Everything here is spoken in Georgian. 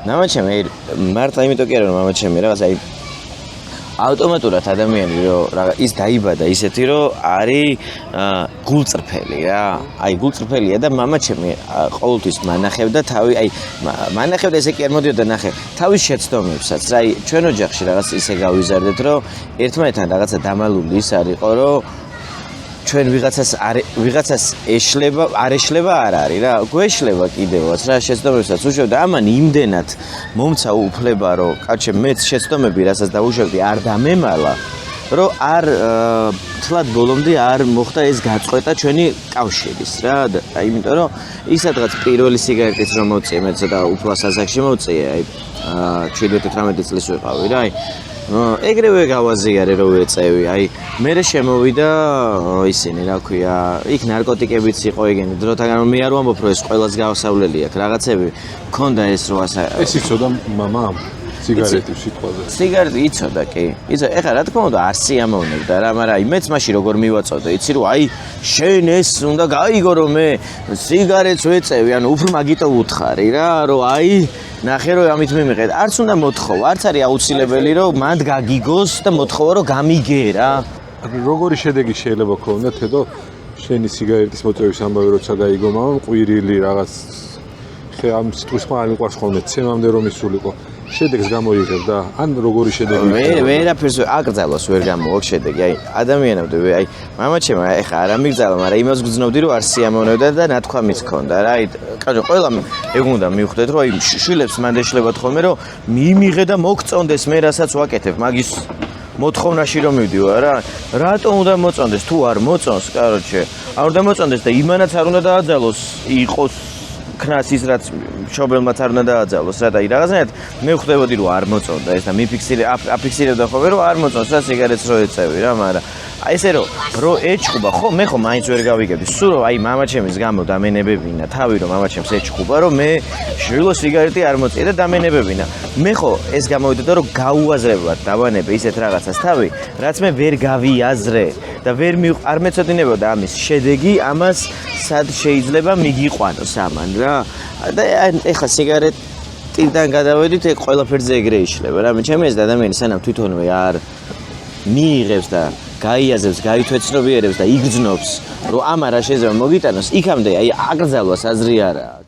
მამაჩემი მარტო იმიტომ კი არა რომ მამაჩემი რაღაც აი ავტომატურად ადამიანი რომ ის დაიბადა ისეთი რომ არის გულწრფელი რა აი გულწრფელია და მამაჩემი ყოველთვის მანახებდა თავი აი მანახებდა ესე კი არ მოდიოდა ნახე თავის შეცდომებსაც რა აი ჩვენ ოჯახში რაღაც ისე გავიზარდეთ რომ ერთმანეთთან რაღაცა დამალული ის არისო რომ ჩვენ ვიღაცას ეშლება არ ეშლება არ არის რა გვეშლება კიდევაც რა შეცდომებსაც უშვებდა ამან იმდენად მომცა უფლება რომ კაცე მეც შეცდომები რასაც დავუშვებდი არ დამემალა რომ არ თლად ბოლომდე არ მოხდა ეს გაწყვეტა ჩვენი კავშირის რა აი იმიტომ რომ ის სადღაც პირველი სიგარეტიც რომ მოვწიე მე ცოტა უფლას ასაკში მოვწიე აი 17-18 წლის ვიყავი რა აი ეგრევე გავაზიარე რომ ეწევი აი მე შემოვიდა ისინი რა ქვია იქ ნარკოტიკებიც იყო ეგენი დროთაგან მე არ ვამბობ რომ ეს ყველას გავასავლელი აქვს რაღაცები მქონდა ეს რო ეს იცოდა მამა სიგარეტის სიტყვაზე სიგარეტი იცოდა კი იცოდა ეხლა რა თქმა უნდა არ სიამოვნებდა რა მაგრამ აი მეც მაშინ როგორ მივაწოდე იცი რომ აი შენ ეს უნდა გაიგო რომ მე სიგარეტს ვეწევი ანუ უფრო მაგიტო უთხარი რა რომ აი ნახე რომ ამით მიმიყედ არც უნდა მოთხოვ არც არის აუცილებელი რომ მანდ გაგიგოს და მოთხოვო რომ გამიგე რა როგორი შედეგი შეიძლება ქონდეთ ედო შენი სიგარეტის მოწევის ამბავი როცა გაიგო მამამ ყვირილი რაღაც ხე ამ სიტყვის ხმა არ მიყვარს ხოლმე ცემამდე რომ ისულიყო შედეგს გამოიღებდა ან როგორი შედეგი ვერაფერს აკრძალოს ვერ გამოვაკ შედეგი აი ადამიანებდი აი მამაჩემ ეხა არ ამიგზალა მაგრამ იმას გძნობდი რომ არ სიამოვნებდა და ნათქვამიც ჰქონდა რა აი კაჟო ყველა ეგ უნდა მივხვდეთ რომ აი შვილებს მანდეშლებათ ხოლმე რომ მიიღე და მოგწონდეს მე რასაც ვაკეთებ მაგის მოთხოვნაში რომ მივდივარ რა რატომ უნდა მოწონდეს თუ არ მოწონს კაროჩე არ უნდა მოწონდეს და იმანაც არ უნდა დააძალოს იყოს ქნას ის რაც მშობელმაც არ უნდა დააძალოს რა და აი რაღაცნაირად მე ხვდებოდი რომ არ მოწონდა ეს და აფიქსირებდა ხოლმე რომ არ მოწონს რა სიგარეტს რო ეწევი რა მაგრამ აი ესე რომ ეჭყობა ხო მე ხო მაინც ვერ გავიგებდი სულ რომ აი მამაჩემის გამო დამენებებინა თავი რომ მამაჩემს ეჭყობა რომ მე შვილო სიგარეტი არ მოწია და დამენებებინა მე ხო ეს გამოვიდოდა რომ გაუაზრებლად დავანებე ისეთ რაღაცას თავი რაც მე ვერ გავიაზრე და ვერ არ მეცოდინებოდა ამის შედეგი ამას სად შეიძლება მიგიყვანოს ამან რა და ეხლა სიგარეტიდან გადავედით ეგ ყველაფერზე ეგრე იშლება რა მე ჩემი ეს ადამიანი სანამ თვითონვე არ მიიღებს და გაიაზრებს, გაითვეცნობიერებს და იგრძნობს, რომ ამარა შეიძლება მოგიტანოს, იქამდე აი აკრძალვას აზრი არა აქვს.